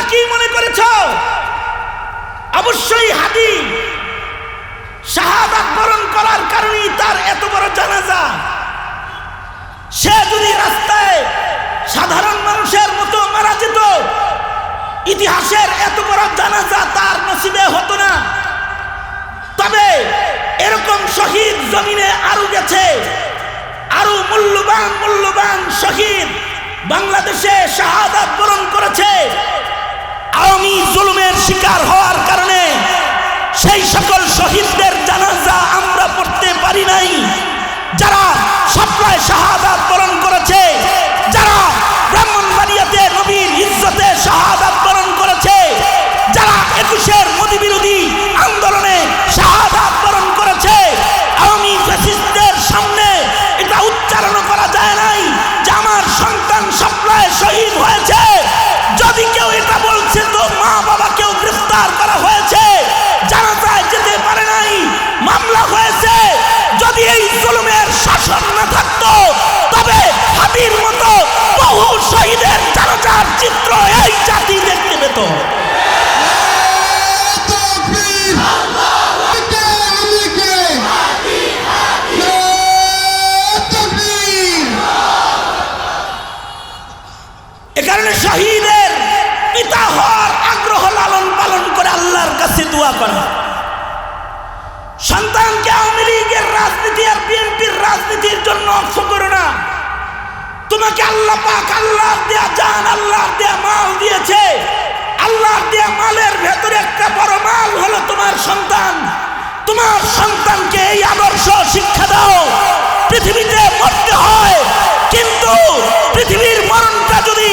কি মনে করেছ? অবশ্যই হাদি শাহাদাত বরণ করার কারণেই তার এত বড় জানাজা। সে যদি রাস্তায় সাধারণ মানুষের মতো মারা যেত, ইতিহাসের এত বড় জানাজা তার নসিবে হতো না। তবে এরকম শহীদ জমিনে আরো গেছে, আরো মূল্যবান শহীদ বাংলাদেশে শাহাদাত বরণ করেছে। আওয়ামী জুলুমের শিকার হওয়ার কারণে সেই সকল শহীদদের জানাজা আমরা পড়তে পারি নাই। যারা শাপলায় শাহাদাত বরণ করেছে, যারা ব্রাহ্মণবাড়িয়াতে নবীর ইজ্জতে শাহাদাত বরণ করেছে, যারা 21-এর মোদি বিরোধী আন্দোলনে শাহাদাত বরণ করেছে, আওয়ামী ফ্যাসিস্টদের সামনে এটা উচ্চারণ করা যায় নাই যে আমার সন্তান শাপলায় শহীদ হয়েছে। যদি কেউ এটা বলছে তো মা বাবাকেও গ্রেফতার করা হয়েছে, জানাজায় যেতে পারে নাই, মামলা হয়েছে। যদি এই জুলুমের শাসন না থাকতো তবে হাদির মতো বহু শহীদের জানাজার চিত্র এই জাতি দেখতে পেত। এ কারণে শহীদের পিতা হওয়ার আগ্রহ লালন পালন করে আল্লাহর কাছে দোয়া করা। সন্তানকে আওয়ামী লীগের রাজনীতি আর বিএনপির রাজনীতির জন্য অংশ করো না। তোমাকে আল্লাহ পাক আল্লাহর দেয়া জান, আল্লাহর দেয়া মাল দিয়েছে। আল্লাহর দেয়া মালের ভেতরে একটা বড় মাল হলো তোমার সন্তান। তোমার সন্তানকে এই আদর্শ শিক্ষা দাও। পৃথিবীতে মরতে হয়, কিন্তু পৃথিবীর মরণটা যদি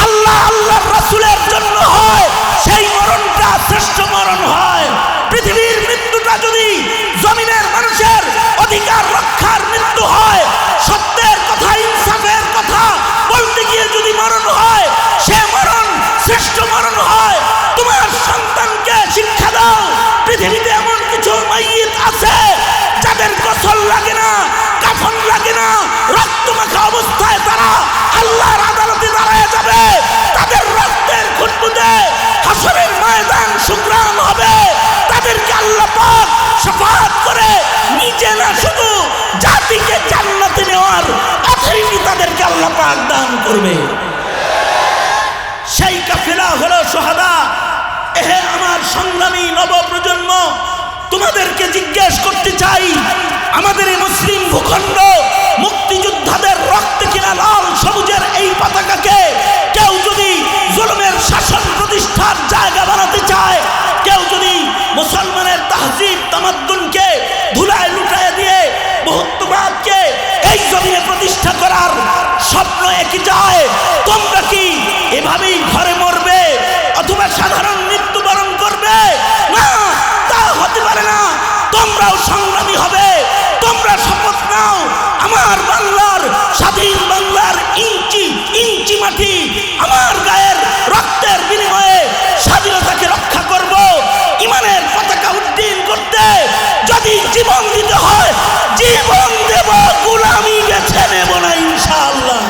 আল্লাহর রাসূলের জন্য হয়, সেই মরণটা শ্রেষ্ঠ মরণ হয়। পৃথিবীর মৃত্যুটা যদি জমিনের মানুষের অধিকার রক্ষার মৃত্যু হয়, সত্যের কথা ইনসাফের কথা বলতে গিয়ে যদি মরণ হয়, সে মরণ শ্রেষ্ঠ মরণ হয়। তোমার সন্তানকে শিক্ষা দাও। পৃথিবীতে এমন কিছু মাইয়িত আছে যাদের গোসল লাগে না, কাফন লাগে না, রক্তমাখা অবস্থায় তারা আল্লাহর আদালতে দাঁড়ায় যাবে। তাদের রক্তের খুঁতখুঁতে হাসরের ময়দান শুকরান হবে। তাদেরকে আল্লাহ পাক শাফাআত করে নিজে না শুধু জাতিকে জান্নাতে নেওয়ার অথরিটি তাদেরকে আল্লাহ পাক দান করবে। সেই কাফেলা হলো শুহাদা। এহে আমার সংগ্রামী নবপ্রজন্ম, তোমাদেরকে জিজ্ঞেস করতে চাই, আমাদের এই মুসলিম ভূখণ্ড মুক্তিযোদ্ধাদের রক্তে কিনা লাল সবুজের এই পতাকাকে কেউ যদি জুলুমের শাসন প্রতিষ্ঠার জায়গা বানাতে চায়, কেউ যদি মুসলমানের তাহজিব তামাদ্দুনকে ধুলায় লুটায় দিয়ে বহুত্ববাদকে এই জমিনে প্রতিষ্ঠা করার স্বপ্ন এঁকে যায়, তোমরা কি এভাবেই ঘরে মরবে অথবা সাধারণ মৃত্যুবরণ করবে? না, তা হতে পারে না। তোমরাও সংগ্রামী হবে। তোমরা শপথ নাও, আমার বাংলার স্বাধীন বাংলার ইঞ্চি ইঞ্চি মাটি আমার গায়ের রক্তের বিনিময়ে স্বাধীনতাকে রক্ষা করব। ইমানের পতাকা উড্ডীন করতে যদি জীবন দিতে হয় জীবন দেব, গোলামি বেছে নেব না ইনশাআল্লাহ।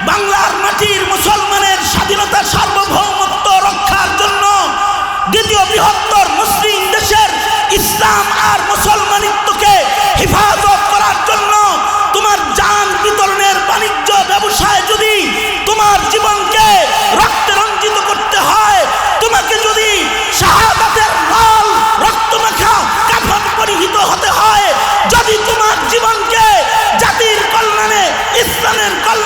বাংলার মাটির মুসলমানের স্বাধীনতা সার্বভৌমত্ব রক্ষার জন্য দ্বিতীয় বৃহত্তর মুসলিম দেশের ইসলাম আর মুসলমানিত্বকে হেফাজত করার জন্য তোমার জান বিতরণের বাণিজ্য ব্যবসা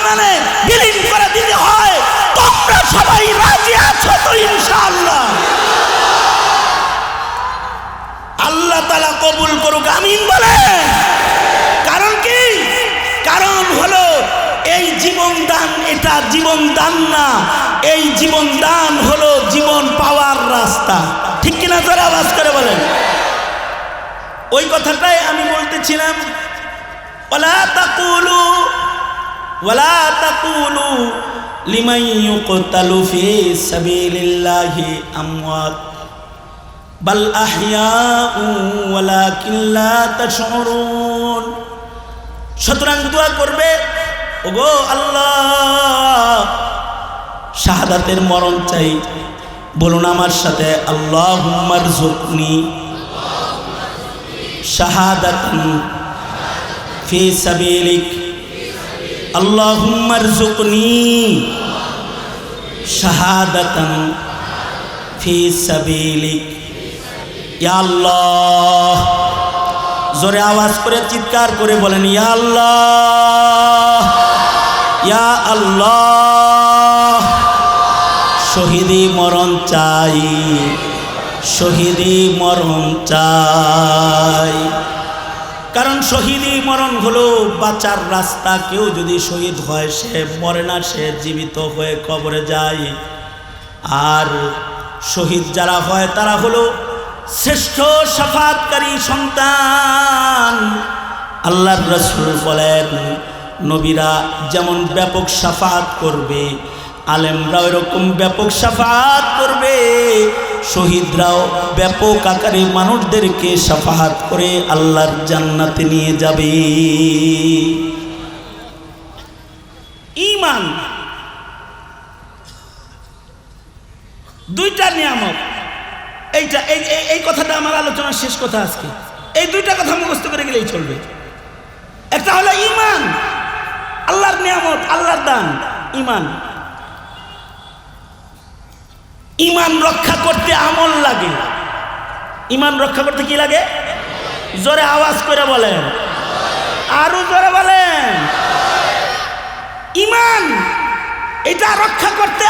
জাহান্নামে বিলীন করে দিতে হয়, তোমরা সবাই রাজি আছো তো ইনশাআল্লাহ? আল্লাহ তাআলা কবুল করুক, আমিন বলেন। কারণ কি? কারণ হলো এই জীবন দান, এটা জীবন দান না, এই জীবন দান হলো জীবন পাওয়ার রাস্তা। ঠিক কিনা? যারা আওয়াজ করে বলেন। ওই কথাটাই আমি বলতেছিলাম, ওয়ালা তাকুলু লিমান ইউকতালু ফি সাবিলিল্লাহি আমওয়াত বাল আহইয়াউ ওয়ালাকিন লা তাশউরুন। সুতরাং দোয়া করবে, ওগো আল্লাহ শাহাদাতের মরণ চাই। বলুন আমার সাথে, আল্লাহুম্মা রযুকনি শাহাদাতান ফি সাবিলিক। আল্লাহুম্মা রযুকনি শাহাদাতান ফি সাবিলিক। ইয়া আল্লাহ, জোরে আওয়াজ করে চিৎকার করে বলেন, ইয়া আল্লাহ, ইয়া আল্লাহ, শহীদি মরণ চাই, শহীদি মরণ চাই। কারণ শহীদি মরণ হলো বাঁচার রাস্তা। কেউ যদি শহীদ হয় সে মরে না, সে জীবিত হয়ে কবরে যায়। আর শহীদ যারা হয় তারা হলো শ্রেষ্ঠ শাফাতকারী সন্তান। আল্লাহর রাসূল বলেন, নবীরা যেমন ব্যাপক শাফাত করবে, আলেমরাও এরকম ব্যাপক শাফাত করবে, শহীদরাও ব্যাপক আকারে মানুষদেরকে শাফাত করে আল্লাহর জান্নাতে নিয়ে যাবে। ঈমান দুইটা নিয়ামত। এইটা এই কথাটা আমার আলোচনার শেষ কথা আজকে। এই দুইটা কথা মুখস্থ করে গেলেই চলবে। একটা হলো ঈমান, আল্লাহর নিয়ামত, আল্লাহর দান। ঈমান, ঈমান রক্ষা করতে আমল লাগে। ঈমান রক্ষা করতে কি লাগে? জোরে আওয়াজ করে বলেন, আরো জোরে বলেন। ঈমান এটা রক্ষা করতে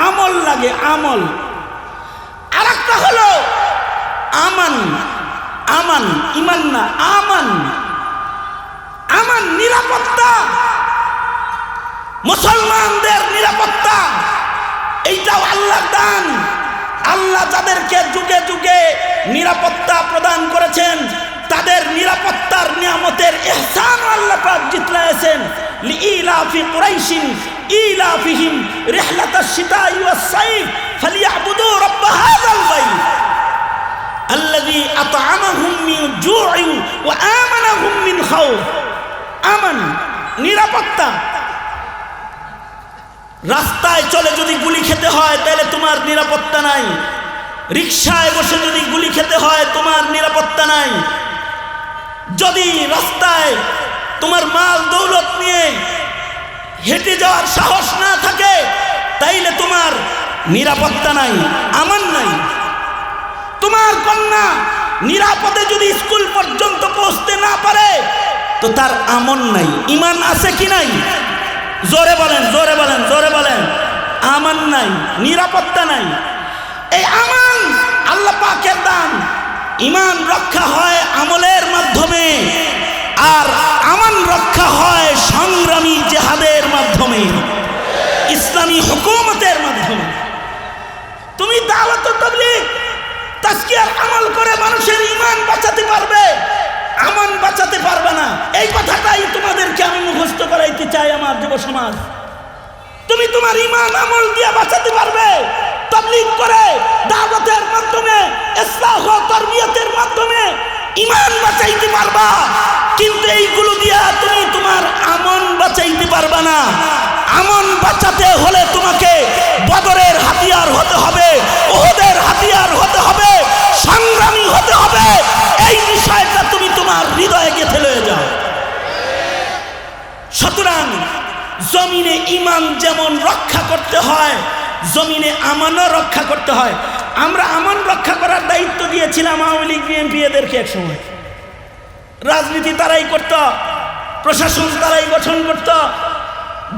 আমল লাগে, আমল। আর একটা হলো আমান। ঈমান না, আমান নিরাপত্তা, মুসলমানদের নিরাপত্তা। এইটাও আল্লাহর দান। আল্লাহ যাদেরকে যুগে যুগে নিরাপত্তা প্রদান করেছেন, তাদের নিরাপত্তার নিয়ামতের ইহসান আল্লাহ পাক জিতলায়েছেন। লিইলাফি কুরাইশিন ইলাফিহিম রিহলাতাশ শিতাই ওয়াস সাইফ ফালিয়াবুদু রাব্ব হাযাল বাইত আল্লাযী আত'আমাহুম মিন জু'ইন ওয়া আমানাহুম মিন খাউফ। আমান নিরাপত্তা। রাস্তায় চলে যদি গুলি খেতে হয় তাহলে তোমার নিরাপত্তা নাই। রিকশায় বসে যদি গুলি খেতে হয় তোমার নিরাপত্তা নাই। যদি রাস্তায় তোমার মাল দৌলত নিয়ে হেঁটে যাওয়ার সাহস না থাকে তাইলে তোমার নিরাপত্তা নাই, আমান নাই। তোমার কন্যা নিরাপদে যদি স্কুল পর্যন্ত পৌঁছতে না পারে তো তার আমন নাই। ঈমান আছে কি নাই? জোরে বলেন, জোরে বলেন, জোরে বলেন। আমান নাই, নিরাপত্তা নাই। এই আমান আল্লাহ পাকের দান। ঈমান রক্ষা হয় আমলের মাধ্যমে, আর আমান রক্ষা হয় সংগ্রামী জিহাদের মাধ্যমে, ইসলামী হুকুমতের মাধ্যমে। তুমি দাওয়াত ও তাবলীগ তাজকিয়ার আমল করে মানুষের ঈমান বাঁচাতে পারবে, আমান বাঁচাতে পারবে না। এই কথাটাই তোমাদেরকে আমি মুখস্থ করাইতে চাই আমার যুব সমাজ। তুমি তোমার ঈমান আমল দিয়ে বাঁচাতে পারবে, তাবলীগ করে, দাওয়াতের মাধ্যমে, ইসলাহ ও তারবিয়তের মাধ্যমে ঈমান বাঁচাইতে পারবা। কিন্তু এইগুলো দিয়া তুমি তোমার আমন বাঁচাইতে পারবা না। আমন বাঁচাতে হলে তোমাকে বদরের হাতিয়ার হতে হবে, উহুদের হাতিয়ার হতে হবে, সংগ্রামী হতে হবে। এই বিষয়টা তুমি তোমার হৃদয়ে গেঁথে লয়ে যাও। সুতরাং জমিনে ঈমান যেমন রক্ষা করতে হয়, জমিনে আমানও রক্ষা করতে হয়। আমরা আমান রক্ষা করার দায়িত্ব দিয়েছিলাম আওয়ামী লীগ বিএনপি এদেরকে। এক সময় রাজনীতি তারাই করত, প্রশাসন তারাই গঠন করত,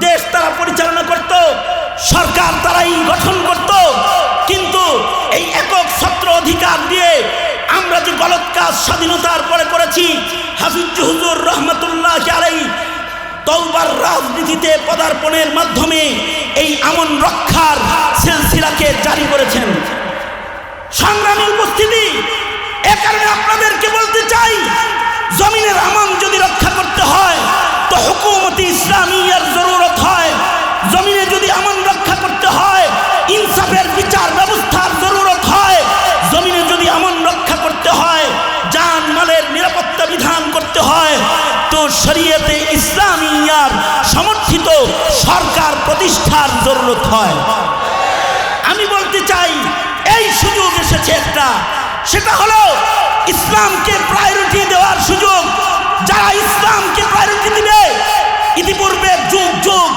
দেশ তারা পরিচালনা করত, সরকার তারাই গঠন করত। কিন্তু এই একক ছত্র অধিকার দিয়ে আমরা যে গলত কাজ স্বাধীনতার পরে করেছি, হাফিজ হুজুর রহমতুল্লাহ আলাইহি তওবার রাজনীতিতে পদার্পণের মাধ্যমে এই আমন রক্ষার সিলসিলাকে জারি করেছেন। সংগ্রামী উপস্থিতি, এ কারণে আপনাদেরকে বলতে চাই, জমিনের আমন যদি রক্ষা করতে হয় তো হুকুমতি ইসলামিয়ার জরুরত হয়। জমিনে যদি আমন রক্ষা করতে হয়, ইনসাফের বিচার ব্যবস্থার জরুরত হয়। জমিনে যদি আমন রক্ষা করতে হয়, জান মালের নিরাপত্তা বিধান করতে হয়, তো শরীয়তে ইসলামিয়ার সমর্থিত সরকার প্রতিষ্ঠার জরুরত হয়। আমি বলতে চাই, এই সুযোগ এসেছে একটা, সেটা হলো ইসলামকে প্রায়োরিটি দেওয়ার সুযোগ। যারা ইসলামকে প্রায়োরিটি দিবে, ইতিপূর্বে যুগ যুগ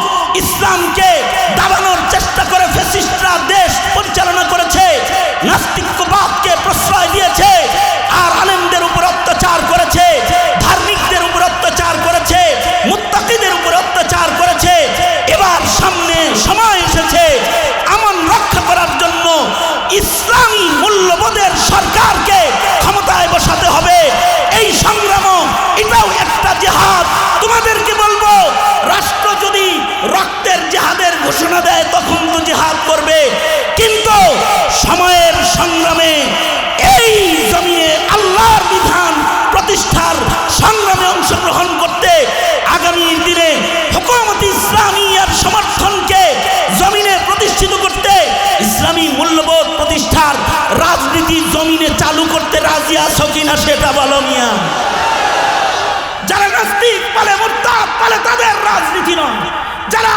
ইসলামকে দাবানোর চেষ্টা করে ফ্যাসিস্টরা দেশ পরিচালনা করেছে, নাস্তিকবাদকে প্রশ্রয় দিয়েছে, আর আলেমদের উপর অত্যাচার করেছে, ধার্মিকদের উপর অত্যাচার করেছে, মুত্তাকিদের উপর অত্যাচার করেছে। এবার সামনে সময় এসেছে আমন রক্ষা করার জন্য ইসলামী মূল্যবোধের সরকারকে ক্ষমতায় বসাতে হবে। এই সংগ্রাম, এটাও একটা জিহাদ। তোমাদেরকে বলবো, রাষ্ট্র যদি রক্তের জিহাদের ঘোষণা দেয় তখন তো জিহাদ করবে, কিন্তু সময়ের সংগ্রামে এই জমিনে আল্লাহর বিধান প্রতিষ্ঠার সংগ্রামে অংশগ্রহণ করতে, আগামী দিনে হুকুমত ইসলামিয়ার সমর্থনকে জমিনে প্রতিষ্ঠিত করতে, ইসলামী মূল্যবোধ প্রতিষ্ঠার রাজনীতি জমিনে চালু করতে রাজি আছো কিনা সেটা বলো মিয়া। যারা নাস্তিক পালে, মুরতাদ পালে, তাদের রাজনীতি নয়। যারা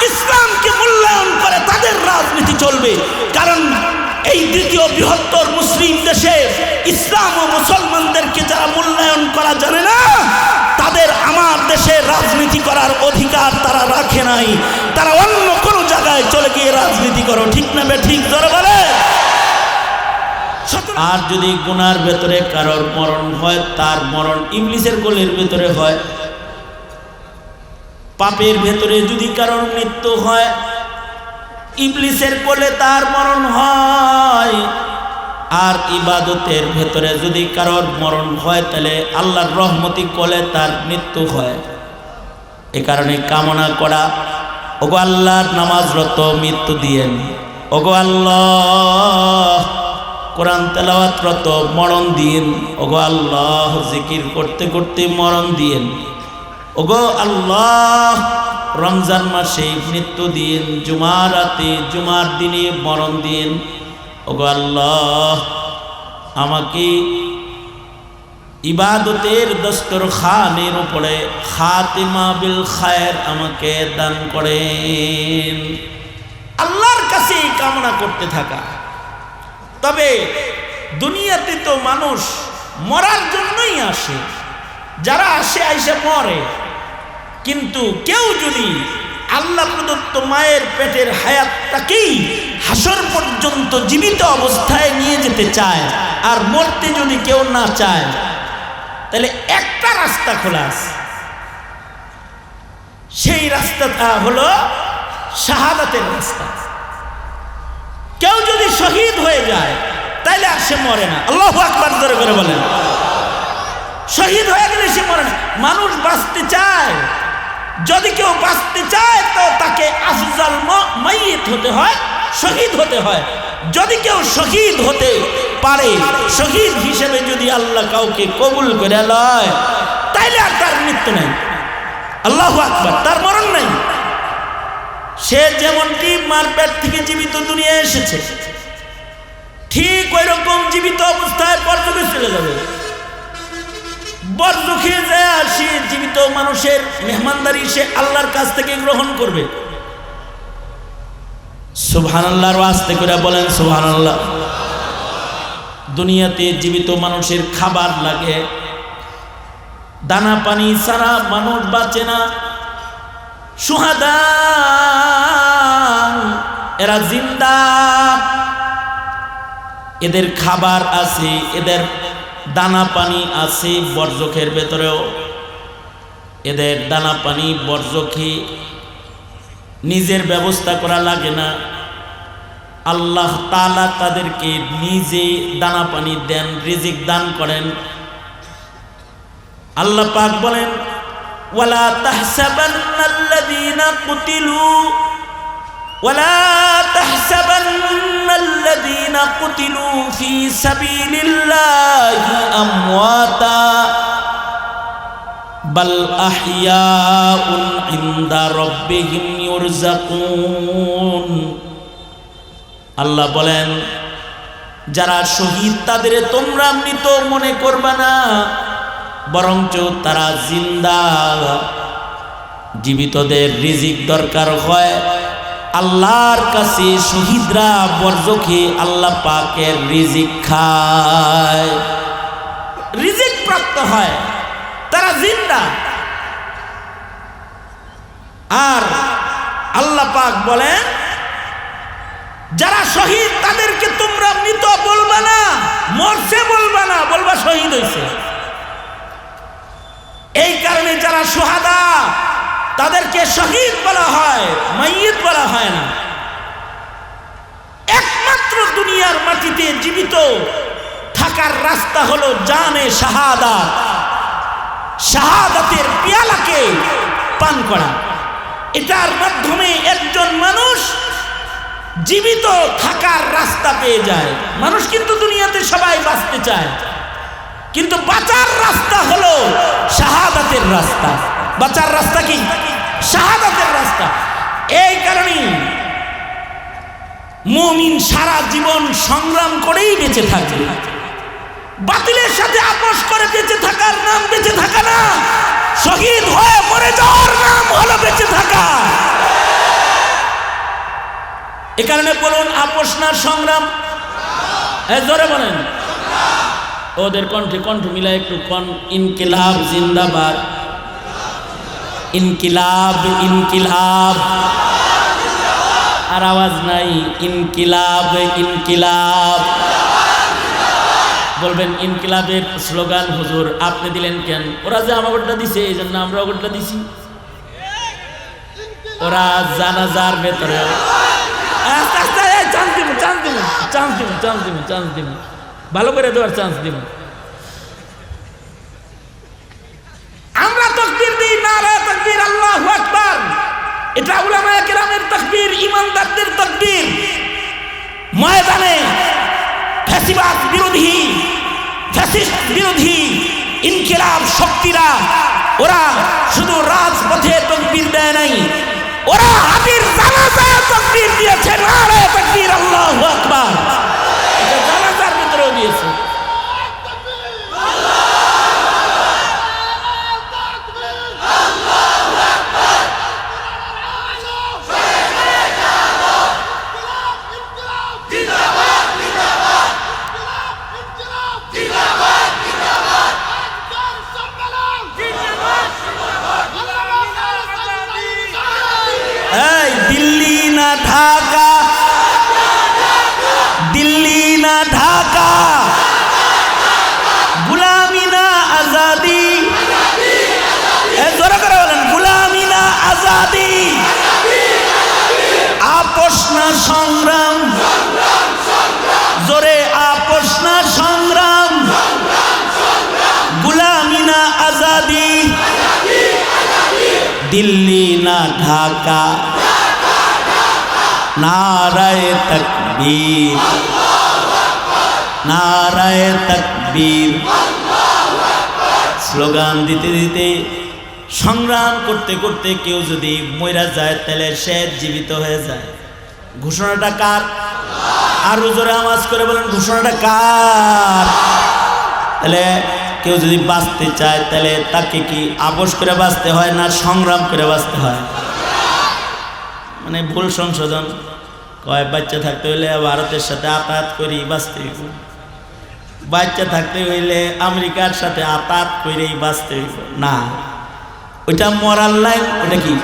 ইসলামকে মূল্যায়ন করে তাদের রাজনীতি চলবে। কারণ এই দ্বিতীয় বৃহত্তর মুসলিম দেশে ইসলাম ও মুসলমানদেরকে যারা মূল্যায়ন করা জানে না, তাদের আমার দেশে রাজনীতি করার অধিকার তারা রাখে নাই। তারা অন্য কোনো জায়গায় চলে গিয়ে রাজনীতি করো, ঠিক না বে ঠিক ধরে বলে। আর যদি গুনার ভেতরে কারোর মরণ হয়, তার মরণ ইবলিসের কোলের ভেতরে হয়। পাপের ভেতরে যদি কারোর মৃত্যু হয়, ইবলিসের কোলে তার মরণ হয়। আর ইবাদতের ভেতরে যদি কারোর মরণ হয়, তাহলে আল্লাহর রহমতি কোলে তার মৃত্যু হয়। এ কারণে কামনা করা, ওগো আল্লাহর নামাজরত মৃত্যু দিয়েন, ওগো আল্লাহ কোরআন তেলাওয়াতরত মরণ দিয়েন, ওগো আল্লাহ জিকির করতে করতে মরণ দিয়েন, ওগো আল্লাহ রমজান মাসে মৃত্যু দিন, জুমার রাতে জুমার দিনে মরণ দিন, ওগো আল্লাহ আমাকে ইবাদতের দস্তরখানের উপরে খাতিমা বিল খায়ের আমাকে দান করেন। আল্লাহর কাছে কামনা করতে থাকা। তবে দুনিয়াতে তো মানুষ মরার জন্যই আসে, যারা আসে আইসে মরে। কিন্তু কেউ যদি আল্লাহ প্রদত্ত মায়ের পেটের হায়াতটাকেই হাসর পর্যন্ত জীবিত অবস্থায় নিয়ে যেতে চায়, আর মরতে যদি কেউ না চায়, তাহলে একটা রাস্তা খোলা আছে। সেই রাস্তাটা হলো শাহাদাতের রাস্তা। কেউ যদি শহীদ হয়ে যায় তাইলে আর সে মরে না। আল্লাহু আকবার জোরে করে বলেন। শহীদ হয়ে গেলে সে মরে না। মানুষ বাঁচতে চায়, যদি কেউ বাঁচতে চায় তো তাকে আফজাল মাইয়িত হতে হয়, শহীদ হতে হয়। যদি কেউ শহীদ হতে পারে, শহীদ হিসেবে যদি আল্লাহ কাউকে কবুল করে লয়, তাইলে আর তার মৃত্যু নেই। আল্লাহু আকবার, তার মরণ নেই। সে যেমনটি মার পেট থেকে জীবিত দুনিয়া এসেছে, ঠিক ওই রকম জীবিত অবস্থায় বরযুগে চলে যাবে। বরযুগে যায় আর সে জীবিত মানুষের মেহমানদারি সে আল্লাহর কাছ থেকে গ্রহণ করবে। সুবহানাল্লাহর ওয়াস্তে করে বলেন সুবহানাল্লাহ। দুনিয়াতে জীবিত মানুষের খাবার লাগে, দানা পানি ছাড়া মানুষ বাঁচে না। শুহাদা এরা জিন্দা, এদের খাবার আছে, এদের দানা পানি আছে বরযখের ভেতরেও। এদের দানা পানি বরযখে নিজের ব্যবস্থা করা লাগে না, আল্লাহ তাআলা তাদেরকে নিজে দানা পানি দেন, রিজিক দান করেন। আল্লাহ পাক বলেন, ওয়ালা তাহসাবান্নাল্লাযীনা কুতিলু ফি সাবিলিল্লাহি আমওয়াতা বাল আহইয়াউন ইনদা রাব্বিহিম ইউরযাকুন। আল্লাহ বলেন, যারা শহীদ তাদের তোমরা মৃত মনে করবা না, বরঞ্চ তারা জিন্দা। জীবিতদের রিজিক দরকার হয় আল্লাহর কাছে, শহীদরা বরজখে আল্লাহ পাকের রিজিক খায়, রিজিক প্রাপ্ত হয়, তারা জিন্দা। আর আল্লাহ পাক বলেন, যারা শহীদ তাদেরকে তোমরা মৃত বলবা না, মরছে বলবা না, বলবা শহীদ হয়েছে। এই কারণে যারা শুহাদা তাদেরকে শহীদ বলা হয়, মাইয়িত বলা হয় না। একমাত্র দুনিয়ার মাটিতে জীবিত থাকার রাস্তা হলো জানে শাহাদাত, শাহাদাতের পেয়ালাকে পান করা। এটার মাধ্যমে একজন মানুষ জীবিত থাকার রাস্তা পেয়ে যায়। মানুষ কিন্তু দুনিয়াতে সবাই বাঁচতে চায়, কিন্তু বাঁচার রাস্তা হলো শাহাদাতের রাস্তা। বাঁচার রাস্তা কি? শাহাদাতের রাস্তা। এই কারণে মুমিন সারা জীবন সংগ্রাম করেই বেঁচে থাকে। বাতিলের সাথে আপোষ করে বেঁচে থাকার নাম বেঁচে থাকা না, শহীদ হয়ে মরে যাওয়ার নাম হলো বেঁচে থাকা। এ কারণে বলুন, আপোষ না সংগ্রাম? জোরে বলেন। ওদের কণ্ঠে কণ্ঠ মিলা একটু কন, ইনকিলাব জিন্দাবাদ, ইনকিলাব ইনকিলাব। আর আওয়াজ নাই, ইনকিলাব ইনকিলাব বলবেন। ইনকিলাবের স্লোগান হুজুর আপনি দিলেন কেন? ওরা যে আমাগোটা দিছে এই জন্য আমরা ওটা দিছি। ওরা জানাজার ভেতরে চান্স দিব, ভালো করে দেওয়ার চান্স দিব। আমরা তাকবীর দিই, নারে তাকবীর, আল্লাহু আকবার। এটা উলামায়ে কেরামের তাকবীর, ইমানদারদের তাকবীর। ময়দানে ফ্যাসিবাদ বিরোধী, ফ্যাসিস্ট বিরোধী ইনকিলাব শক্তিরা ওরা শুধু রাজপথে তাকবীর দেয় নাই, ওরা হাতির জানাজায় তাকবীর দিয়েছে, নারে তাকবীর, আল্লাহু আকবার। এটা জানাজার ভিতরেও দিয়েছে। দিল্লি না ঢাকা, দিল্লি না ঢাকা, গুলামি না আজাদি। জোরে করে বলেন, গুলামি না আজাদি, আপোষ না সংগ্রাম। জোরে, আপোষ না সংগ্রাম, গুলামি না আজাদি, দিল্লি না ঢাকা, নারায়ে তাকবীর, নারায়ে তাকবীর। স্লোগান দিতে দিতে, সংগ্রাম করতে করতে কেউ যদি মইরা যায় তাহলে সে জীবিত হয়ে যায়। ঘোষণাটা কার? আর জোরে আওয়াজ করে বলেন, ঘোষণাটা কার? তাহলে কেউ যদি বাঁচতে চায় তাহলে তাকে কি আপোষ করে বাঁচতে হয় না সংগ্রাম করে বাঁচতে হয়? মানে ভুল সংশোধন কয়, বাচ্চা থাকতে হইলে ভারতের সাথে আতাত করি বাঁচতে হইব, বাচ্চা থাকতে হইলে আমেরিকার সাথে আতাত করেই বাঁচতে হইব না। ওইটা মরার লাইন। ওটা কি?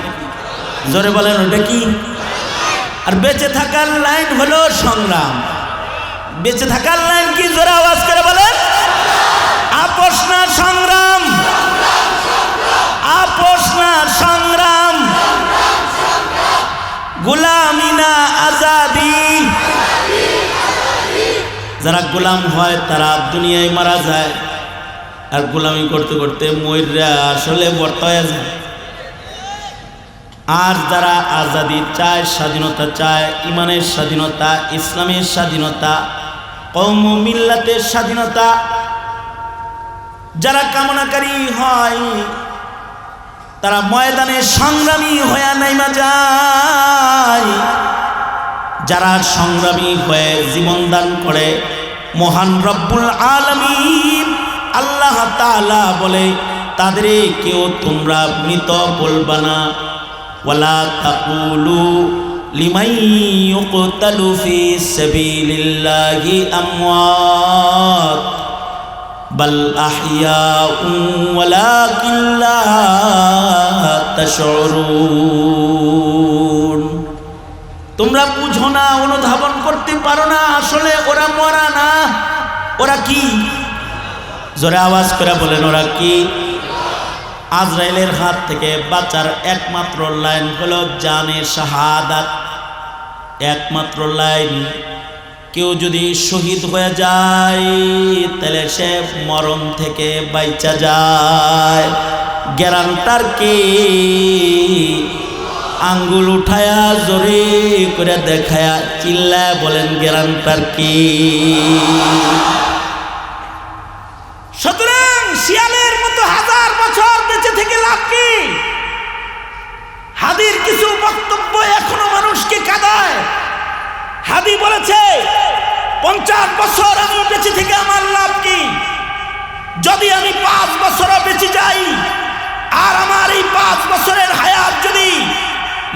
জোরে বলেন, ওটা কি? আর বেঁচে থাকার লাইন হলো সংগ্রাম। বেঁচে থাকার লাইন কি? জোরে আওয়াজ করে বলেন, আপোষ না সংগ্রাম, আপোষ না সংগ্রাম, গোলামি না আজাদি। যারা গোলাম হয় তারা দুনিয়ায় মারা যায়, আর গোলামি করতে করতে মইরা আসলে বর্তায় যায়। আর যারা আজাদি চায়, স্বাধীনতা চায়, ইমানের স্বাধীনতা, ইসলামের স্বাধীনতা, কওম মিল্লাতের স্বাধীনতা যারা কামনাকারী হয়, তারা ময়দানে সংগ্রামী হয়ে নাইমা যায়। যারা সংগ্রামী হয়ে জীবন দান করে, মহান রব্বুল আলামিন আল্লাহ তাআলা বলে তাদের কেউ তোমরা মৃত বলবা না। ওয়ালা তাকুলু লিমান ইউকতালু ফি সাবিলিল্লাহি আমওয়াত বাল আহইয়াউন ওয়ালাকিন লা তাশউরুন। তোমরা বুঝো না, অনুধাবন করতে পারো না, আসলে ওরা মরা না। ওরা কি? জোরে আওয়াজ করে বলেন, ওরা কি? আজরাইলের হাত থেকে বাঁচার একমাত্র লাইন হলো জানে শাহাদাত। একমাত্র লাইন। কেউ যদি শহীদ হয়ে যায় তাহলে সে মরণ থেকে বাইচা যায়। গ্যারান্টার কে? আঙ্গুল উঠায়া জোরে করে দেখায়া চিল্লায় বলেন গ্যারান্টার কে? সুতরাং শিয়ালের মতো হাজার বছর বেঁচে থেকে লাভ কি? হাদির কিছু বক্তব্য এখনো মানুষকে কাঁদায়। হাদি বলেছে 50 বছর আমি বেঁচে থেকে আমার লাভ কি? যদি আমি 5 বছরও বেঁচে যাই, আর আমার এই 5 বছরের হায়াত যদি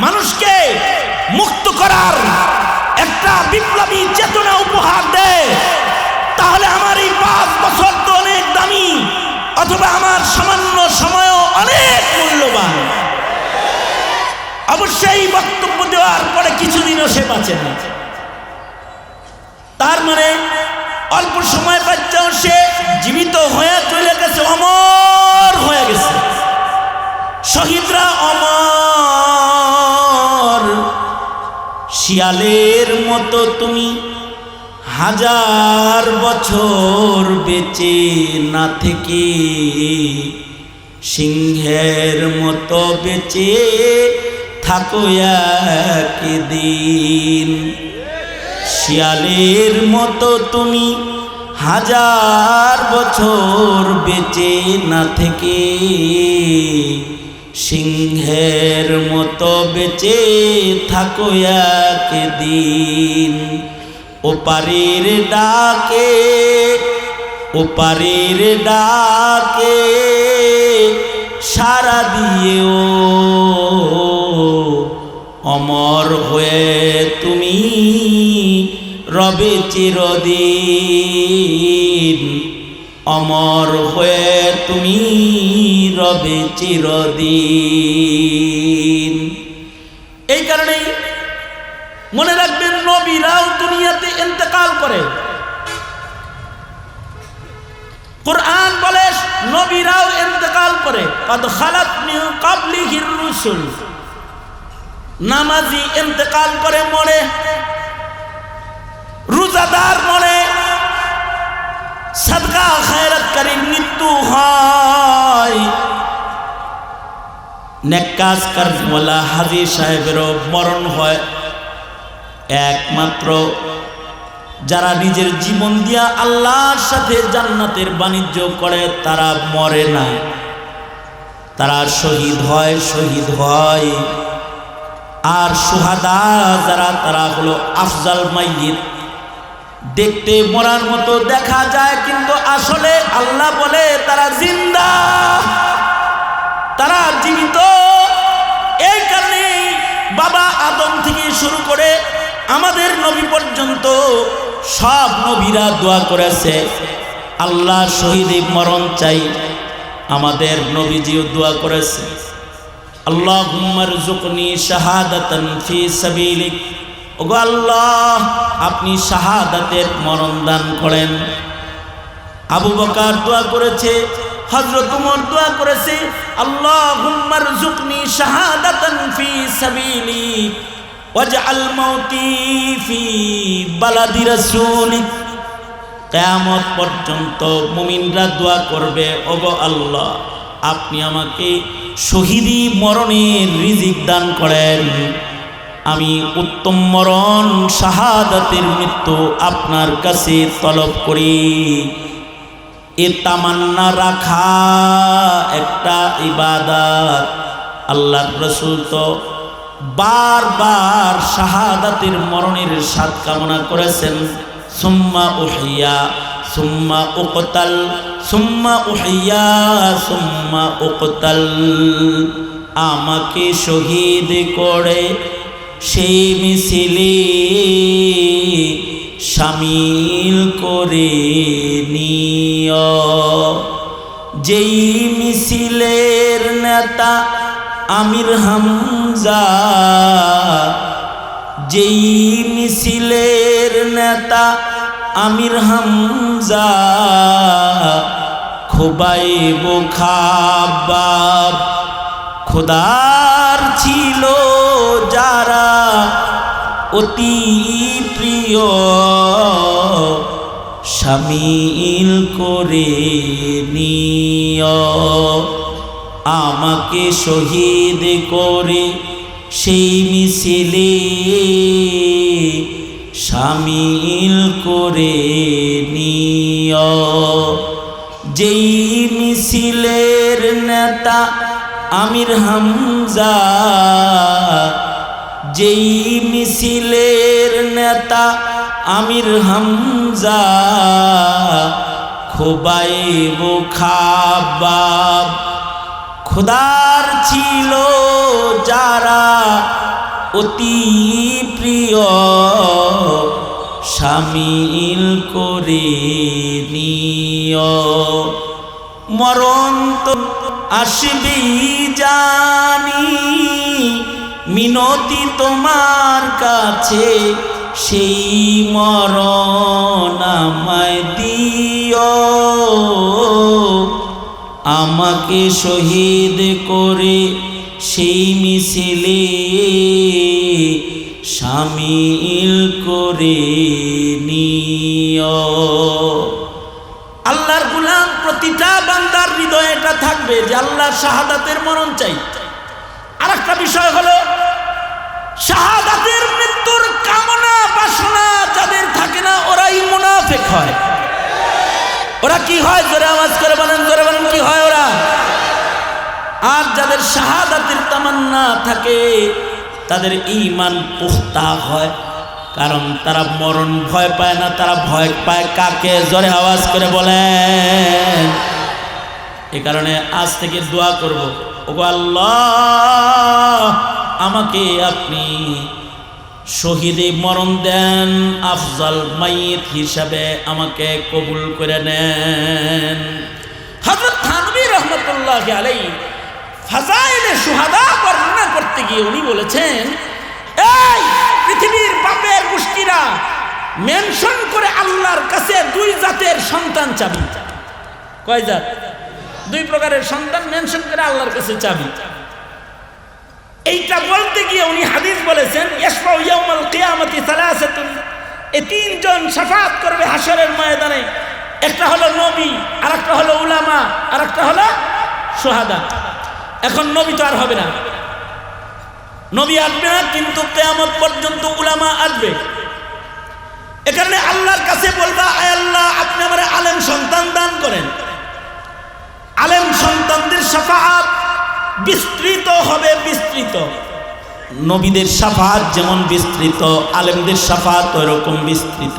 মানুষকে মুক্ত করার একটা বিপ্লবী চেতনা উপহার দেয়, তাহলে আমার এই 5 বছর তো অনেক দামি, অথবা আমার সামান্য সময়ও অনেক মূল্যবান। অবশ্যই বক্তব্য দেওয়ার পরে কিছুদিনও সে বাঁচে না। তার মানে অল্প সময় বাচ্চাও সে জীবিত হয়ে চলে গেছে, অমর হয়ে গেছে। শহীদরা অমর। শিয়ালের মতো তুমি 1000 বছর বেঁচে না থেকে সিংহের মতো বেঁচে থাকো একদিন। শিয়ালের মতো তুমি 1000 বছর বেঁচে না থেকে সিংহের মতো বেঁচে থাকো একদিন। ওপারের ডাকে, ওপারের ডাকে সাড়া দিয়েও অমর হয়ে তুমি রবে চিরদিন। অমর হয়ে তুমি রবে চিরদিন। এই কারণেই মনে রাখবেন, নবীরাও দুনিয়াতে ইন্তেকাল করে। কুরআন বলে নবীরাও ইন্তেকাল করে। কদ খালাত মিন ক্বাবলিহির রুসুল। নামাজি ইন্তেকাল করে, মরে। রোজাদার মরে। সাদকা খায়রাতকারীর মৃত্যু হয়। নেক কাজ কারওয়ালা হাজী সাহেবেরও মরণ হয়। একমাত্র যারা নিজের জীবন দিয়া আল্লাহর সাথে জান্নাতের বাণিজ্য করে তারা মরে না, তারা শহীদ হয়, শহীদ হয়। আর সুহাদা যারা, তারা হলো আফজাল মাইয়িত। দেখতে মরার মতো দেখা যায়, কিন্তু আসলে আল্লাহ বলে তারা জিন্দা, তারা জীবিত। এই কারণে বাবা আদম থেকে শুরু করে আমাদের নবী পর্যন্ত সব নবীরা দোয়া করেছে, আল্লাহ শহীদের মরণ চাই। আমাদের নবীজিও দোয়া করেছে, আল্লাহুম্মা রযুকনি শাহাদাতান ফি সাবিলিক। ওগো আল্লাহ, আপনি শাহাদাতের মরণ দান করেন। আবু বকর দোয়া করেছে, হযরত ওমর দোয়া করেছে, আল্লাহুম্মা রযুকনি শাহাদাতান ফি সাবিলিক। ওয়াজআল মাউতি ফি বালাদি রাসূলিক। কিয়ামত পর্যন্ত মুমিনরা দোয়া করবে, ওগো আল্লাহ আপনি আমাকে শহীদি মরণের রিজিক দান করেন, আমি উত্তম মরণ শাহাদাতের মৃত্যু আপনার কাছে তলব করি। এ তামান্না রাখা একটা ইবাদত। আল্লাহর রাসূল তো বারবার শাহাদাতের মরণের স্বাদ কামনা করেছেন। সুম্মা উহিয়া সুম্মা উকতাল সুম্মা উহিয়া সুম্মা উকতাল। আমাকে শহীদ করে সেই মিছিলে শামিল করে নিও। যেই মিছিলের নেতা আমির হামজা, যেই মিছিলের নেতা আমির হামজা, খুবাইব খাবাব খোদার ছিল যারা অতি প্রিয়, শামিল করে নিও। আমাকে শহীদ করে সেই মিছিলে শামিল করে নিও। যেই মিছিলের নেতা আমির হামজা, যেই মিছিলের নেতা আমির হামজা, খুবাইব খাবাব খোদার ছিল যারা অতি প্রিয়, শামিল করে নিও। মরণ তো আসবেই জানি, মিনতি তোমার কাছে সেই মরণ আমায় দিও। আমাকে শহীদ করে সেই মিছিলে শামিল করে নিও। আল্লাহর গোলাম প্রতিটা বান্দার হৃদয়ে এটা থাকবে যে আল্লাহর শাহাদাতের মরণ চাই। আর একটা বিষয় হলো শাহাদাতের মৃত্যুর কামনা বাসনা যাদের থাকে না ওরাই মুনাফিক হয়। ওরা কি হয়? জোরে আওয়াজ করে বলেন, জোরে বলেন, কি হয় ওরা? আর যাদের শাহাদাতের তামান্না থাকে তাদের ঈমান পুখতা হয়, কারণ তারা মরণ ভয় পায় না, তারা ভয় পায় কাকে? জোরে আওয়াজ করে বলেন। এই কারণে আজ থেকে দোয়া করব, ওগো আল্লাহ আমাকে আপনি শহীদে মরণ দেন, আফজাল মাইয়িত হিসাবে আমাকে কবুল করে নেন। হযরত থানভী রাহমাতুল্লাহি আলাইহি ফাযাইলে শুহাদা বর্ণনা করতে গিয়ে উনি বলেছেন, এই পৃথিবীর বাপের গোষ্ঠীরা মেনশন করে আল্লাহর কাছে দুই জাতের সন্তান চাবি। কয় জাত? দুই প্রকারের সন্তান মেনশন করে আল্লাহর কাছে চাবি। এইটা বলতে গিয়ে উনি হাদিস বলেছেন, ইয়াশফাউ ইয়াউমাল কিয়ামাতি সালাসাতুন, এই তিনজন শাফাআত করবে হাশরের ময়দানে। একটা হলো নবী, আরেকটা হলো উলামা, আরেকটা হলো শুহাদা। এখন নবী তো আর হবে না, নবী আসবে না, কিন্তু কিয়ামত পর্যন্ত উলামা আসবে। এ কারণে আল্লাহর কাছে বলবা, আয় আল্লাহ আপনি আমার আলেম সন্তান দান করেন। আলেম সন্তানদের শাফাআত বিস্তৃত হবে, বিস্তৃত। নবীদের শাফাআত যেমন বিস্তৃত, আলেমদের শাফাআত ওইরকম বিস্তৃত।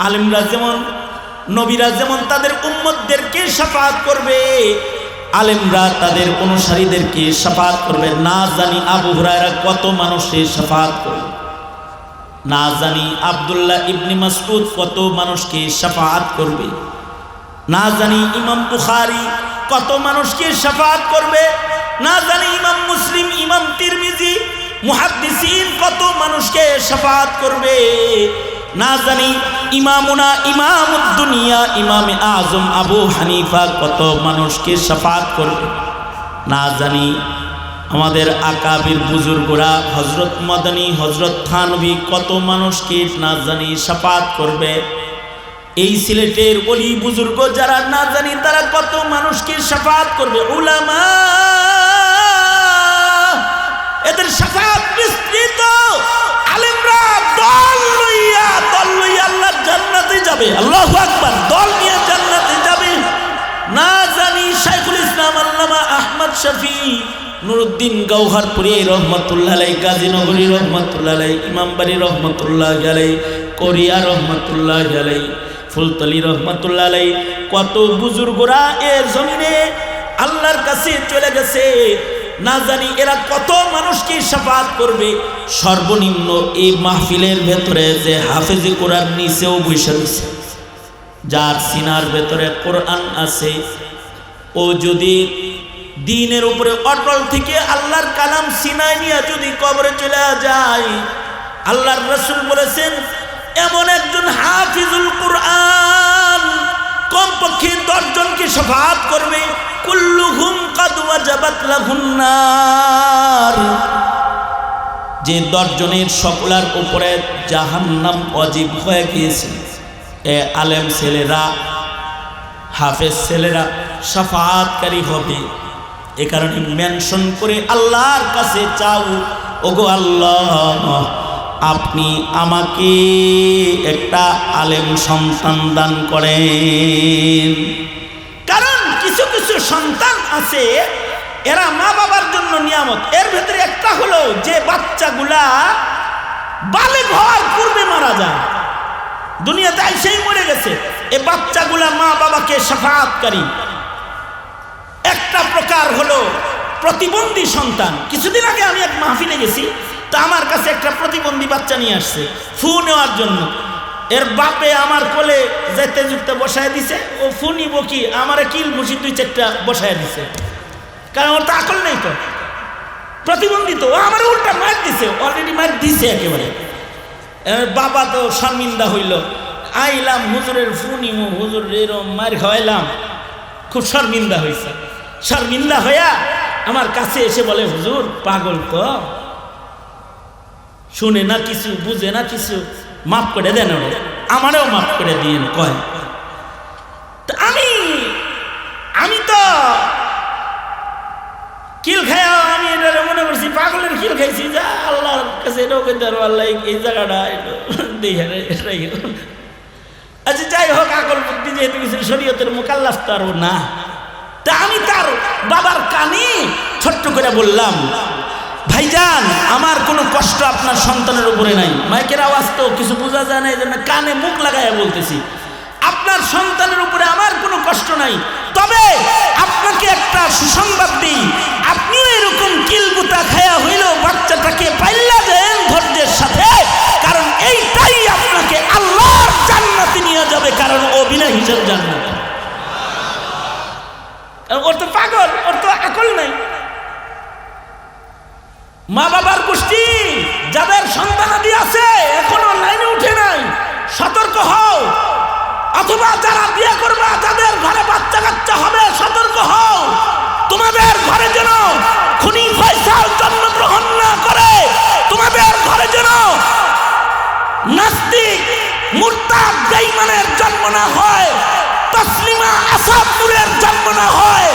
আলেমরা যেমন, নবীরা যেমন তাদের উম্মতদেরকে শাফাআত করবে, আলেমরা তাদের অনুসারীদেরকে শাফাআত করবে। না জানি আবু হুরায়রা কত মানুষের শাফাআত করবে, না জানি আব্দুল্লাহ ইবনে মাসউদ কত মানুষকে শাফাআত করবে, না জানি ইমাম বুখারী কত মানুষকে শাফাআত করবে, না জানি ইমাম মুসলিম, ইমাম তিরমিজি, মুহাদ্দিসিন কত মানুষকে শাফাআত করবে, না জানি ইমামুনা ইমামুদ দুনিয়া ইমামে আজম আবু হানিফা কত মানুষকে শাফাআত করবে, না জানি আমাদের আকাবির বুজুর্গরা হযরত মাদানী, হযরত থানভী কত মানুষকে না জানি শাফাত করবে। এই সিলেটের ওলি বুজুর্গ যারা না জানি তারা কত মানুষকে শাফাত করবে। উলামা এদের শাফাত বিস্তৃত। আলেমরা দল লইয়া আল্লাহর জান্নাতে যাবে। আল্লাহু আকবার। দল নিয়ে জান্নাতে যাবে। না জানি শাইখুল ইসলাম আল্লামা আহমদ শফি নুরুদ্দিন গওহরপুরী রহমতুল্লাহ আলাইহি, গাজীনগরী রহমতুল্লাহ আলাইহি, ইমামবাড়ি রহমতুল্লাহ আলাইহি, কোরিয়া রহমতুল্লাহ আলাইহি, ফুলতলি রহমতুল্লাহ আলাইহি, কত বুজুর্গরা এ জমিনে আল্লাহর কাছে চলে গেছে। না জানি এরা কত মানুষকে শাফাত করবে। সর্বনিম্ন এই মাহফিলের ভেতরে যে হাফেজে কোরআন নিচেও বসে রয়েছে, যার সিনার ভেতরে কোরআন আছে, ও যদি দ্বীনের উপরে অটল থেকে আল্লাহর কালাম সিনায় নিয়ে যদি কবরে চলে যায়, আল্লাহর রাসূল বলেছেন এমন একজন হাফিজুল কোরআন কমপক্ষে 10 জনকে শাফাত করবে। কুল্লুহুম কাদ ওয়াজাবাত লাহুন নার, যে 10 জনের সকলের উপরে জাহান্নাম ওয়াজিব হয়ে গিয়েছে। এ আলেম ছেলেরা, হাফেজ ছেলেরা শাফাতকারী হবে। এ কারণে মেনশন করে আল্লাহর কাছে চাও, ওগো আল্লাহ আপনি আমাকে একটা আলেম সন্তান দান করেন। কারণ কিছু কিছু সন্তান আছে এরা মা বাবার জন্য নিয়ামত। এর ভেতরে একটা হলো যে বাচ্চাগুলা বালেগ হওয়ার পূর্বে মারা যায়, দুনিয়াতে আইসেই মরে গেছে। এ বাচ্চাগুলা মা বাবাকে শাফাতকারী। একটা প্রকার হলো প্রতিবন্ধী সন্তান। কিছুদিন আগে আমি এক মাহফিলে গেছি, তা আমার কাছে একটা প্রতিবন্ধী বাচ্চা নিয়ে আসছে ফু নেওয়ার জন্য। এর বাপে আমার কোলে যেতে যুক্তে বসায় দিছে, ও ফু নিব কি আমারে কিল ঘুষি 2-4টা বসায় দিছে, কারণ ওর তো আকল নেই, তো প্রতিবন্ধী, তো ও আমার উল্টা মার দিছে, অলরেডি মার দিছে একেবারে। বাবা তো শর্মিন্দা হইল, আইলাম হুজুরের ফু নিমু, হুজুর এরম মার খাওয়াইলাম, খুব শর্মিন্দা হয়েছে। শর্মিন্দা হইয়া আমার কাছে এসে বলে হুজুর পাগল তো, শুনে না কিছু, বুঝে না কিছু, মাফ করে দেন, আমারও মাফ করে দিয়েন। কয় আমি তো কিল খাইয়া আমি এটা মনে করছি পাগলের কিল খাইছি, যা আল্লাহর কাছে এটাও কইতে পারবো আল্লাহ এই জায়গাটা দিয়ে। আচ্ছা যাই হোক, আকল বুদ্ধি যেহেতু কিছু শরীয়তের মুকাল্লাফ তো আর না। তা আমি তার বাবার কানে ছোট্ট করে বললাম, ভাইজান আমার কোনো কষ্ট আপনার সন্তানের উপরে নাই। মাইকের আওয়াজ তো কিছু বোঝা যায় না, এই জন্য কানে মুখ লাগাইয়া বলতেছি, আপনার সন্তানের উপরে আমার কোনো কষ্ট নাই। তবে আপনাকে একটা সুসংবাদ দিই, আপনিও এরকম কিলগুতা খায়া হইলেও বাচ্চাটাকে পাইলা দেন ধৈর্যের সাথে, কারণ এইটাই আপনাকে আল্লাহর জান্নাতে নিয়ে যাবে, কারণ ও বিনা হিসাব জান্নাত। ওর তো পাগল, ওর তো আকল নাই। মা বাবার গোষ্ঠী যাদের সন্তানাদি আছে এখনো লাইনে উঠে নাই, সতর্ক হও। অথবা যারা বিয়ে করবা, যাদের ঘরে বাচ্চা কাচ্চা হবে, সতর্ক হও। তোমাদের ঘরে যেন খুনি ফয়সাল জন্মগ্রহণ না করে, তোমাদের ঘরে যেন নাস্তিক মুরতাদ বেঈমানের জন্ম না হয়, তসলিমা আসাদুরের জন্ম না হয়।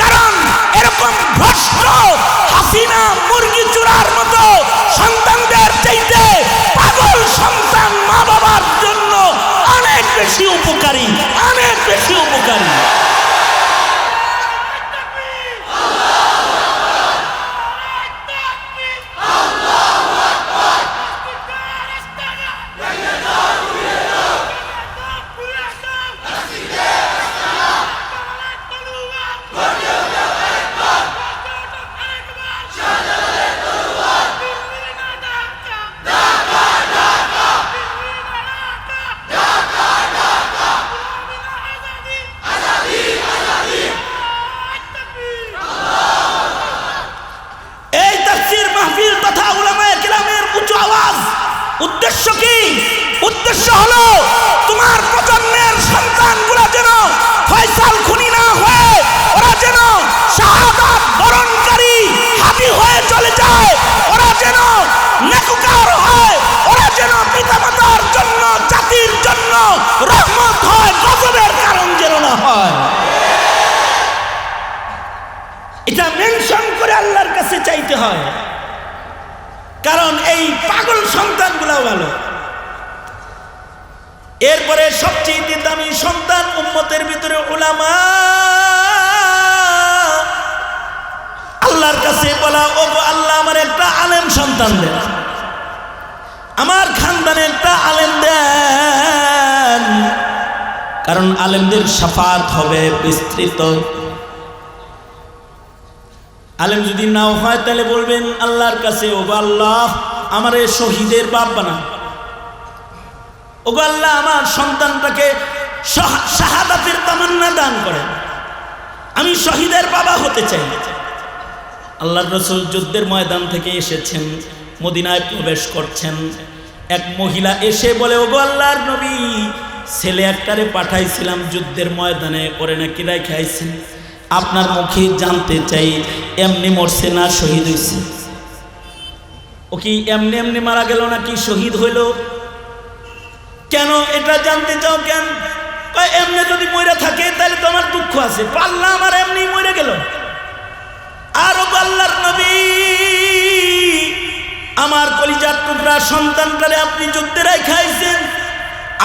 কারণ এরকম ভ্রষ্ট হাসিনা মুরগি চূড়ার মতো সন্তানদের চাইতে পাগল সন্তান মা বাবার জন্য অনেক বেশি উপকারী, অনেক বেশি উপকারী। উদ্দেশ্য কি? উদ্দেশ্য হলো তোমার প্রজন্মের সন্তানগুলো যেন ফয়সাল খুনি না হয়ে ওরা যেন শাহাদাত বরণকারী হাদি হয়। কারণ এই পাগল সন্তানগুলো ভালো। এরপরে সবচেয়ে দামি সন্তান উম্মতের ভিতরে উলামা। আল্লাহর কাছে বলা, ও আল্লাহ আমার একটা আলেম সন্তান দেন, আমার খানদানে একটা আলেম দেন, কারণ আলেমদের শাফাত হবে বিস্তৃত। আলেম যদি নাও হয় তাহলে বলবেন আল্লাহর কাছে, ও আল্লাহ আমার এই শহীদের বাপ বানান, ও আল্লাহ আমার সন্তানটাকে শাহাদাতের তামান্না দান করেন, আমি শহীদের বাবা হতে চাই। আল্লাহর রাসূল যুদ্ধের ময়দান থেকে এসেছেন, মদিনায় প্রবেশ করছেন। এক মহিলা এসে বলে, ও আল্লাহর নবী, ছেলে একটারে পাঠাইছিলাম যুদ্ধের ময়দানে, ওরে নাকি রেখে আইছেন, আপনার মুখে জানতে চাই এমনি মরছে না শহীদ হয়েছে? ও কি এমনি এমনি মারা গেল নাকি শহীদ হইল? কেন এটা জানতে চাও কেন? এমনি যদি মরে থাকে তাহলে তো আমার দুঃখ আছে, পাল্লা আমার এমনি মরে গেল। আর ও আল্লাহর নবী, আমার কলিজার টুকরা সন্তানটারে আপনি যুদ্ধে রাখাইছেন,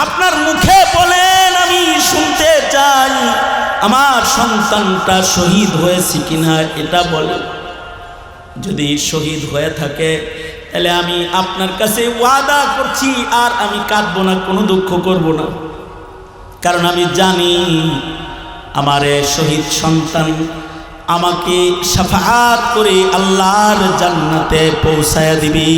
আপনার মুখে বলেন, আমি শুনতে চাই আমার সন্তানটা শহীদ হয়েছে কিনা এটা বলেন। যদি শহীদ হয়ে থাকে তাহলে আমি আপনার কাছে ওয়াদা করছি আর আমি কাঁদবো না, কোনো দুঃখ করব না, কারণ আমি জানি আমার শহীদ সন্তান আমাকে শাফাআত করে আল্লাহর জান্নাতে পৌঁছায়া দিবি।